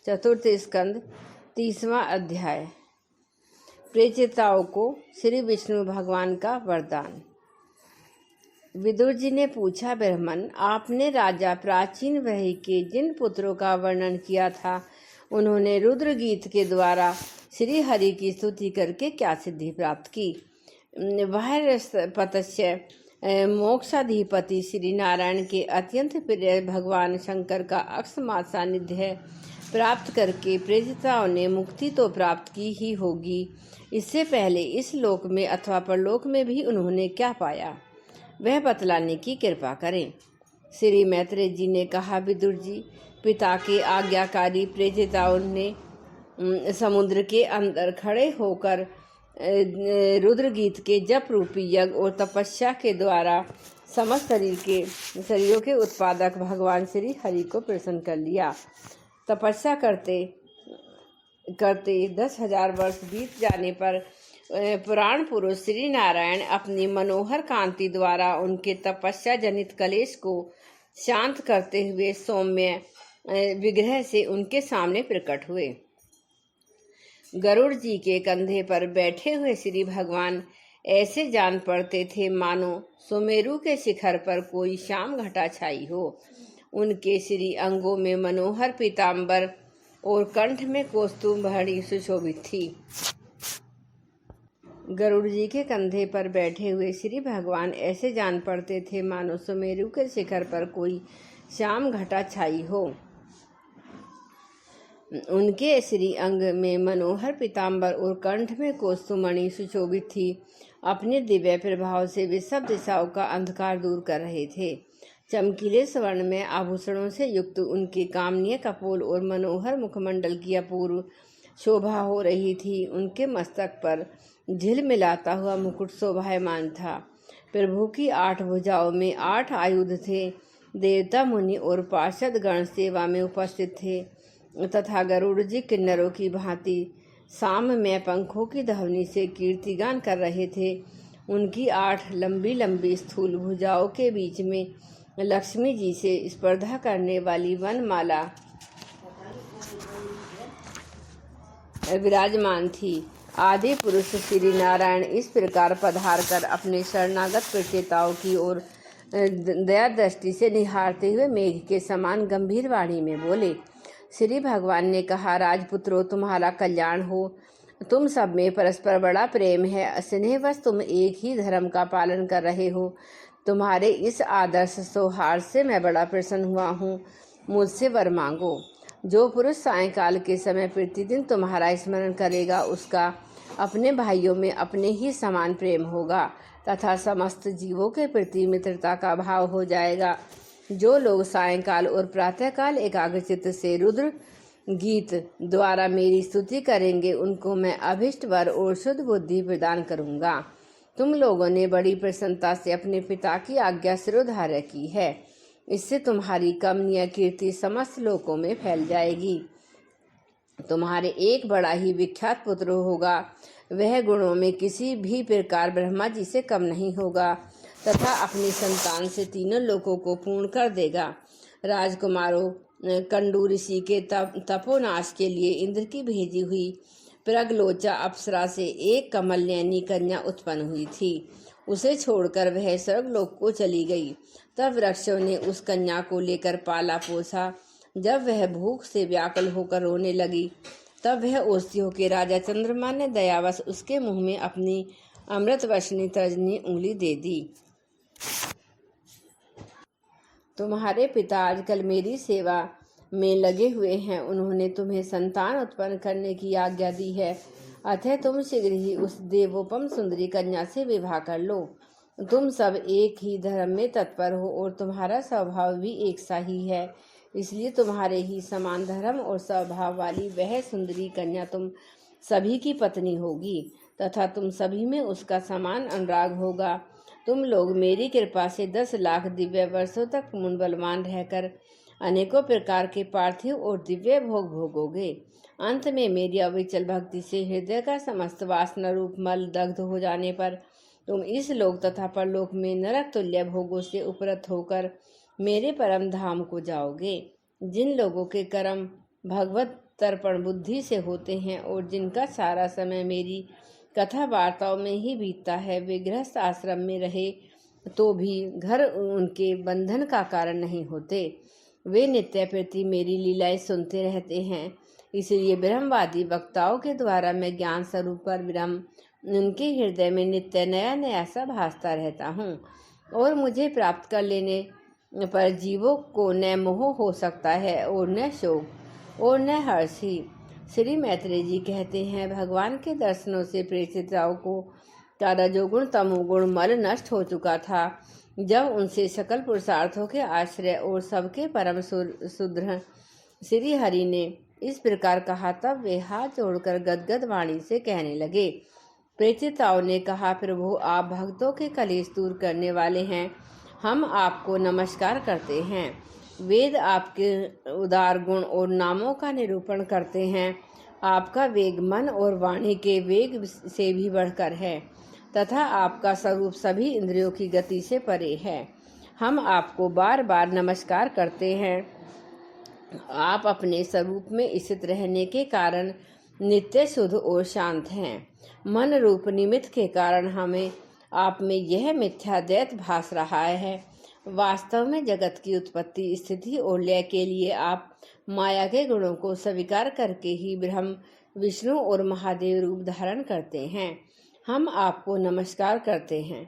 चतुर्थ स्कंद 30वां अध्याय। प्रेचिताओं को श्री विष्णु भगवान का वरदान। विदुर जी ने पूछा, ब्राह्मण, आपने राजा प्राचीन वही के जिन पुत्रों का वर्णन किया था, उन्होंने रुद्र गीत के द्वारा श्री हरि की स्तुति करके क्या सिद्धि प्राप्त की? वह पतस्य मोक्षाधिपति श्री नारायण के अत्यंत प्रिय भगवान शंकर का अकस्मात सानिध्य प्राप्त करके प्रेरिताओं ने मुक्ति तो प्राप्त की ही होगी। इससे पहले इस लोक में अथवा परलोक में भी उन्होंने क्या पाया, वह बतलाने की कृपा करें। श्री मैत्रेय जी ने कहा, विदुर जी, पिता के आज्ञाकारी प्रेरिताओं ने समुद्र के अंदर खड़े होकर रुद्र गीत के जप रूपी यज्ञ और तपस्या के द्वारा समस्त शरीरों के उत्पादक भगवान श्री हरि को प्रसन्न कर लिया। तपस्या करते करते 10,000 वर्ष बीत जाने पर पुराण पुरुष श्री नारायण अपनी मनोहर कांति द्वारा उनके तपस्या जनित कलेश को शांत करते हुए सौम्य विग्रह से उनके सामने प्रकट हुए। गरुड़ जी के कंधे पर बैठे हुए श्री भगवान ऐसे जान पड़ते थे मानो सुमेरु के शिखर पर कोई श्याम घटा छाई हो। उनके श्री अंगों में मनोहर पीतांबर और कंठ में कौस्तुभ मणि सुशोभित थी। गरुड़ जी के कंधे पर बैठे हुए श्री भगवान ऐसे जान पड़ते थे मानो सुमेरु के शिखर पर कोई श्याम घटा छाई हो। उनके श्री अंग में मनोहर पीतांबर और कंठ में कौस्तुभ मणि सुशोभित थी। अपने दिव्य प्रभाव से वे सब दिशाओं का अंधकार दूर कर रहे थे। चमकीले स्वर्ण में आभूषणों से युक्त उनके कामनीय कपोल और मनोहर मुखमंडल की अपूर्व शोभा हो रही थी। उनके मस्तक पर झिलमिलाता हुआ मुकुट शोभायमान था। प्रभु की 8 भुजाओं में 8 आयुध थे। देवता मुनि और पार्षद गण सेवा में उपस्थित थे तथा गरुड़ जी किन्नरों की भांति साममय पंखों की ध्वनि से कीर्तिगान कर रहे थे। उनकी 8 लंबी लंबी स्थूल भुजाओं के बीच में लक्ष्मी जी से स्पर्धा करने वाली वनमाला विराजमान थी। आदि पुरुष श्री नारायण इस प्रकार पधार कर अपने शरणागत प्रचेताओं की ओर दया दृष्टि से निहारते हुए मेघ के समान गंभीर वाणी में बोले। श्री भगवान ने कहा, राजपुत्रों, तुम्हारा कल्याण हो। तुम सब में परस्पर बड़ा प्रेम है। स्नेहवश तुम एक ही धर्म का पालन कर रहे हो। तुम्हारे इस आदर्श सौहार्द से मैं बड़ा प्रसन्न हुआ हूँ। मुझसे वर मांगो। जो पुरुष सायंकाल के समय प्रतिदिन तुम्हारा स्मरण करेगा, उसका अपने भाइयों में अपने ही समान प्रेम होगा तथा समस्त जीवों के प्रति मित्रता का भाव हो जाएगा। जो लोग सायंकाल और प्रातःकाल एकाग्रचित्त से रुद्र गीत द्वारा मेरी स्तुति करेंगे, उनको मैं अभिष्ट वर और शुद्ध बुद्धि प्रदान करूंगा। तुम लोगों ने बड़ी प्रसन्नता से अपने पिता की आज्ञा शिरोधार्य की है। इससे तुम्हारी कमनीय कीर्ति समस्त लोकों में फैल जाएगी। तुम्हारे एक बड़ा ही विख्यात पुत्र होगा। वह गुणों में किसी भी प्रकार ब्रह्मा जी से कम नहीं होगा तथा अपनी संतान से तीनों लोकों को पूर्ण कर देगा। राजकुमारों, कंडू ऋषि के तपोनाश के लिए इंद्र की भेजी हुई प्रगलोचा अप्सरा से एक कमलनयनी कन्या उत्पन्न हुई थी। उसे छोड़कर वह स्वर्गलोक को चली गई। तब वृक्षों ने उस कन्या को लेकर पाला पोसा। जब वह भूख से व्याकुल होकर रोने लगी, तब वह ओस्तियों के राजा चंद्रमा ने दयावश उसके मुंह में अपनी अमृत वर्षिणी तर्जनी उंगली दे दी। तुम्हारे पिता आजकल मेरी सेवा में लगे हुए हैं। उन्होंने तुम्हें संतान उत्पन्न करने की आज्ञा दी है। अतः तुम शीघ्र ही उस देवोपम सुंदरी कन्या से विवाह कर लो। तुम सब एक ही धर्म में तत्पर हो और तुम्हारा स्वभाव भी एक सा ही है। इसलिए तुम्हारे ही समान धर्म और स्वभाव वाली वह सुंदरी कन्या तुम सभी की पत्नी होगी तथा तुम सभी में उसका समान अनुराग होगा। तुम लोग मेरी कृपा से 10 लाख दिव्य वर्षों तक पूर्ण बलवान रहकर अनेकों प्रकार के पार्थिव और दिव्य भोग भोगोगे। अंत में मेरी अविचल भक्ति से हृदय का समस्त वासना रूप मल दग्ध हो जाने पर तुम इस लोक तथा परलोक में नरक तुल्य भोगों से उपरत होकर मेरे परम धाम को जाओगे। जिन लोगों के कर्म भगवत तर्पण बुद्धि से होते हैं और जिनका सारा समय मेरी कथा वार्ताओं में ही बीतता है, वे गृहस्थ आश्रम में रहे तो भी घर उनके बंधन का कारण नहीं होते। वे नित्य प्रति मेरी लीलाएं सुनते रहते हैं। इसलिए ब्रह्मवादी वक्ताओं के द्वारा मैं ज्ञान स्वरूप पर ब्रह्म उनके हृदय में नित्य नया नया सा भासता रहता हूँ और मुझे प्राप्त कर लेने पर जीवों को न मोह हो सकता है और न शोक और न हर्ष ही। श्री मैत्रेय जी कहते हैं, भगवान के दर्शनों से प्रेषिताओं को का रजोगुण तमोगुण मल नष्ट हो चुका था। जब उनसे सकल पुरुषार्थों के आश्रय और सबके परम सुदृढ़ श्री हरि ने इस प्रकार कहा, तब वे हाथ जोड़कर गदगद वाणी से कहने लगे। प्रेषिताओं ने कहा, प्रभु आप भक्तों के कलेश दूर करने वाले हैं, हम आपको नमस्कार करते हैं। वेद आपके उदार गुण और नामों का निरूपण करते हैं। आपका वेग मन और वाणी के वेग से भी बढ़कर है तथा आपका स्वरूप सभी इंद्रियों की गति से परे है। हम आपको बार बार नमस्कार करते हैं। आप अपने स्वरूप में स्थित रहने के कारण नित्य शुद्ध और शांत हैं। मन रूप निमित्त के कारण हमें आप में यह मिथ्या दैत भास रहा है। वास्तव में जगत की उत्पत्ति स्थिति और लय के लिए आप माया के गुणों को स्वीकार करके ही ब्रह्म विष्णु और महादेव रूप धारण करते हैं। हम आपको नमस्कार करते हैं।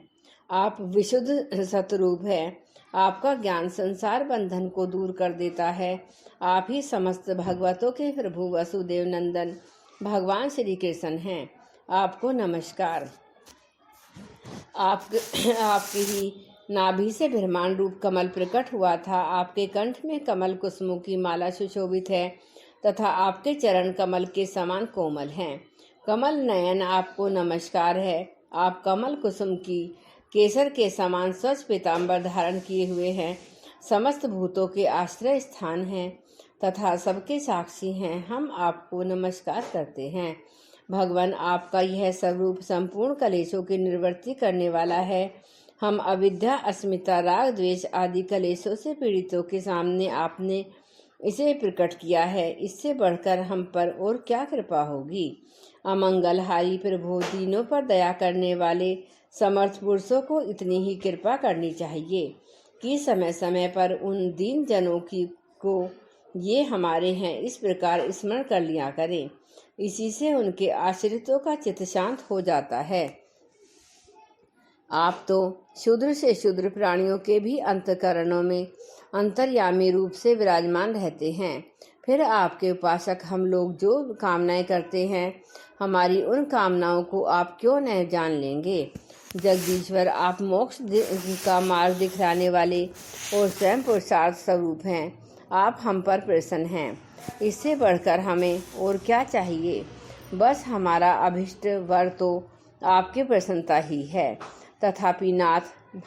आप विशुद्ध सतरूप हैं। आपका ज्ञान संसार बंधन को दूर कर देता है। आप ही समस्त भगवतों के प्रभु वसुदेव नंदन भगवान श्री कृष्ण हैं। आपको नमस्कार। आपकी ही नाभि से ब्रह्मांड रूप कमल प्रकट हुआ था। आपके कंठ में कमल कुसुमों की माला सुशोभित है तथा आपके चरण कमल के समान कोमल हैं। कमल नयन आपको नमस्कार है। आप कमल कुसुम की केसर के समान स्वच्छ पीताम्बर धारण किए हुए हैं। समस्त भूतों के आश्रय स्थान हैं तथा सबके साक्षी हैं। हम आपको नमस्कार करते हैं। भगवान आपका यह स्वरूप संपूर्ण कलेशों की निवृत्ति करने वाला है। हम अविद्या अस्मिता राग द्वेष आदि कलेशों से पीड़ितों के सामने आपने इसे प्रकट किया है। इससे बढ़कर हम पर और क्या कृपा होगी। अमंगलहारी प्रभु, दीनों पर दया करने वाले समर्थ पुरुषों को इतनी ही कृपा करनी चाहिए कि समय समय पर उन दीन जनों को ये हमारे हैं इस प्रकार स्मरण कर लिया करें। इसी से उनके आश्रितों का चित्त शांत हो जाता है। आप तो शूद्र से शूद्र प्राणियों के भी अंतःकरणों में अंतर्यामी रूप से विराजमान रहते हैं। फिर आपके उपासक हम लोग जो कामनाएं करते हैं, हमारी उन कामनाओं को आप क्यों न जान लेंगे। जगदीश्वर, आप मोक्ष का मार्ग दिखलाने वाले और स्वयं पुरुषार्थ स्वरूप हैं। आप हम पर प्रसन्न हैं। इससे बढ़कर हमें और क्या चाहिए। बस हमारा अभिष्ट वर तो आपकी प्रसन्नता ही है। तथापि नाथ,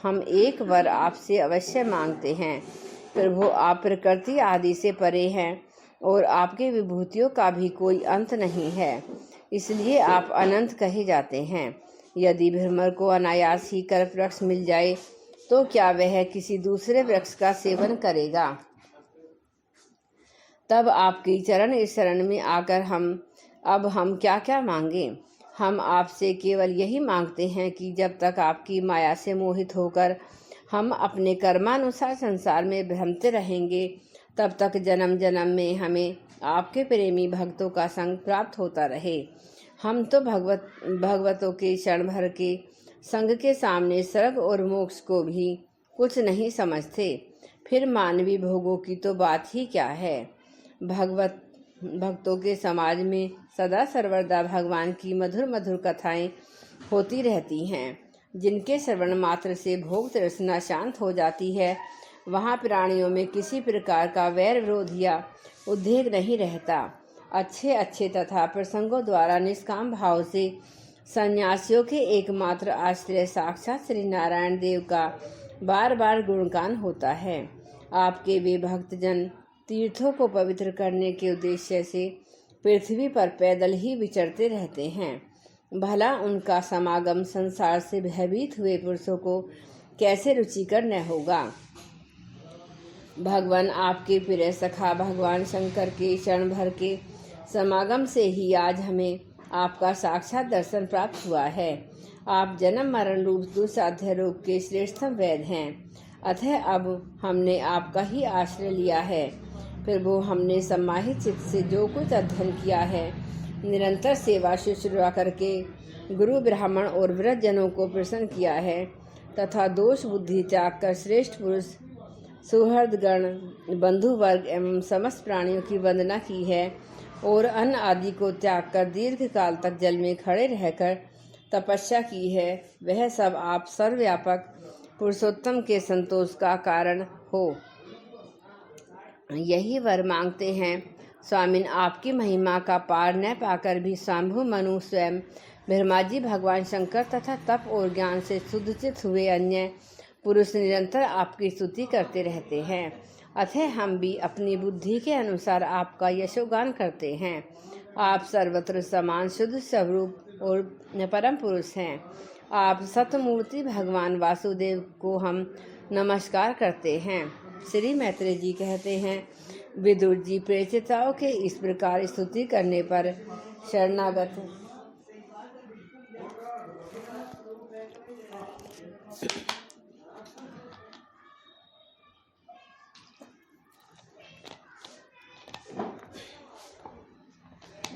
हम एक वर आपसे अवश्य मांगते हैं। प्रभु, आप प्रकृति आदि से परे हैं और आपकी विभूतियों का भी कोई अंत नहीं है, इसलिए आप अनंत कहे जाते हैं। यदि भ्रमर को अनायास ही कल्प वृक्ष मिल जाए तो क्या वह किसी दूसरे वृक्ष का सेवन करेगा। तब आपकी चरण शरण में आकर हम क्या क्या मांगे। हम आपसे केवल यही मांगते हैं कि जब तक आपकी माया से मोहित होकर हम अपने कर्मानुसार संसार में भ्रमते रहेंगे, तब तक जन्म जन्म में हमें आपके प्रेमी भक्तों का संग प्राप्त होता रहे। हम तो भगवतों के क्षण भर के संग के सामने स्वर्ग और मोक्ष को भी कुछ नहीं समझते। फिर मानवीय भोगों की तो बात ही क्या है। भक्तों के समाज में सदा सर्वदा भगवान की मधुर मधुर कथाएं होती रहती हैं, जिनके श्रवण मात्र से भोग तृष्णा शांत हो जाती है। वहाँ प्राणियों में किसी प्रकार का वैर विरोध या उद्वेग नहीं रहता। अच्छे अच्छे तथा प्रसंगों द्वारा निष्काम भाव से सन्यासियों के एकमात्र आश्रय साक्षात श्री नारायण देव का बार बार गुणगान होता है। आपके वे भक्तजन तीर्थों को पवित्र करने के उद्देश्य से पृथ्वी पर पैदल ही विचरते रहते हैं। भला उनका समागम संसार से भयभीत हुए पुरुषों को कैसे रुचिकर न होगा। भगवान आपके प्रिय सखा भगवान शंकर के क्षण भर के समागम से ही आज हमें आपका साक्षात दर्शन प्राप्त हुआ है। आप जन्म मरण रूप दुस्साध्य रोग के श्रेष्ठतम वैद्य हैं। अतः अब हमने आपका ही आश्रय लिया है। प्रभु, हमने सम्माहित चित्त से जो कुछ अध्ययन किया है, निरंतर सेवा शुश्रूषा करके गुरु ब्राह्मण और वृद्धजनों को प्रसन्न किया है तथा दोष बुद्धि त्याग कर श्रेष्ठ पुरुष सुहृदगण बंधु वर्ग एवं समस्त प्राणियों की वंदना की है और अन्न आदि को त्याग कर दीर्घ काल तक जल में खड़े रहकर तपस्या की है। वह सब आप सर्वव्यापक पुरुषोत्तम के संतोष का कारण हो, यही वर मांगते हैं। स्वामिन, आपकी महिमा का पार न पाकर भी स्वयंभू मनु स्वयं ब्रह्मा जी, भगवान शंकर तथा तप और ज्ञान से शुद्धचित हुए अन्य पुरुष निरंतर आपकी स्तुति करते रहते हैं। अतः हम भी अपनी बुद्धि के अनुसार आपका यशोगान करते हैं। आप सर्वत्र समान शुद्ध स्वरूप और परम पुरुष हैं। आप सतमूर्ति भगवान वासुदेव को हम नमस्कार करते हैं। श्री मैत्रेय जी कहते हैं, विदुर जी प्रेषिताओं के इस प्रकार स्तुति करने पर शरणागत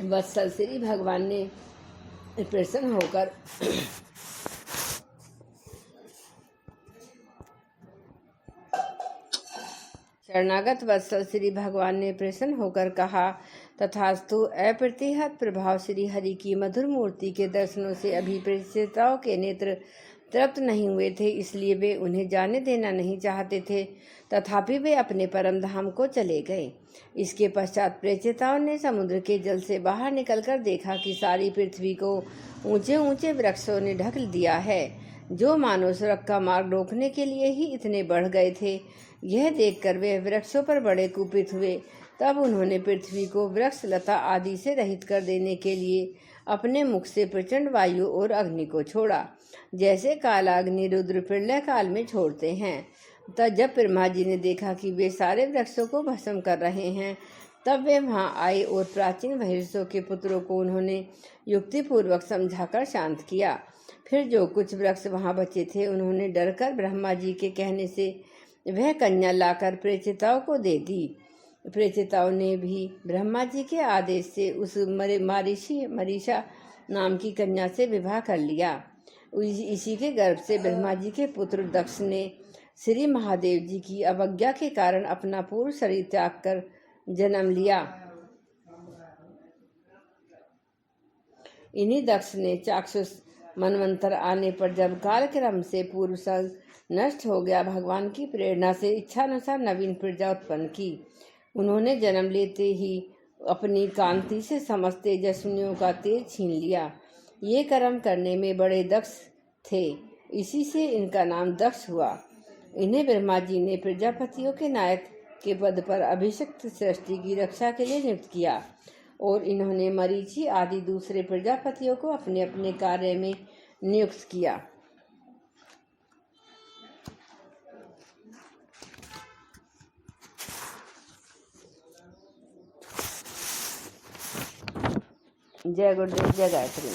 वत्सल श्री भगवान ने प्रसन्न होकर शरणागत वत्सल श्री भगवान ने प्रसन्न होकर कहा, तथास्तु। अप्रतिहत प्रभाव श्री हरि की मधुर मूर्ति के दर्शनों से अभी प्रेषिताओं के नेत्र तृप्त नहीं हुए थे, इसलिए वे उन्हें जाने देना नहीं चाहते थे। तथापि वे अपने परम धाम को चले गए। इसके पश्चात प्रेषिताओं ने समुद्र के जल से बाहर निकलकर देखा कि सारी पृथ्वी को ऊंचे ऊंचे वृक्षों ने ढक दिया है, जो मानव सड़क का मार्ग रोकने के लिए ही इतने बढ़ गए थे। यह देखकर वे वृक्षों पर बड़े कुपित हुए। तब उन्होंने पृथ्वी को वृक्ष लता आदि से रहित कर देने के लिए अपने मुख से प्रचंड वायु और अग्नि को छोड़ा, जैसे काला अग्नि रुद्र प्रलय काल में छोड़ते हैं। तब जब ब्रह्मा जी ने देखा कि वे सारे वृक्षों को भस्म कर रहे हैं, तब वे वहां आए और प्राचीन महिषों के पुत्रों को उन्होंने युक्तिपूर्वक समझाकर शांत किया। फिर जो कुछ वृक्ष वहां बचे थे, उन्होंने डरकर ब्रह्मा जी के कहने से वह कन्या लाकर प्रेषिताओं को दे दी। प्रेषिताओं ने भी ब्रह्मा जी के आदेश से उस मरीषा नाम की कन्या से विवाह कर लिया। इसी के गर्भ से ब्रह्मा जी के पुत्र दक्ष ने श्री महादेव जी की अवज्ञा के कारण अपना पूर्ण शरीर त्याग कर जन्म लिया। इन्हीं दक्ष ने चाक्षुष मनवंतर आने पर, जब कालक्रम से पूर्व संग नष्ट हो गया, भगवान की प्रेरणा से इच्छानुसार नवीन प्रजा उत्पन्न की। उन्होंने जन्म लेते ही अपनी कांति से समस्त तेजस्विनियों का तेज छीन लिया। ये कर्म करने में बड़े दक्ष थे, इसी से इनका नाम दक्ष हुआ। इन्हें ब्रह्मा जी ने प्रजापतियों के नायक के पद पर अभिषिक्त सृष्टि की रक्षा के लिए नियुक्त किया और इन्होंने मरीचि आदि दूसरे प्रजापतियों को अपने अपने कार्य में नियुक्त किया। जय गुरुदेव, जय गायत्री।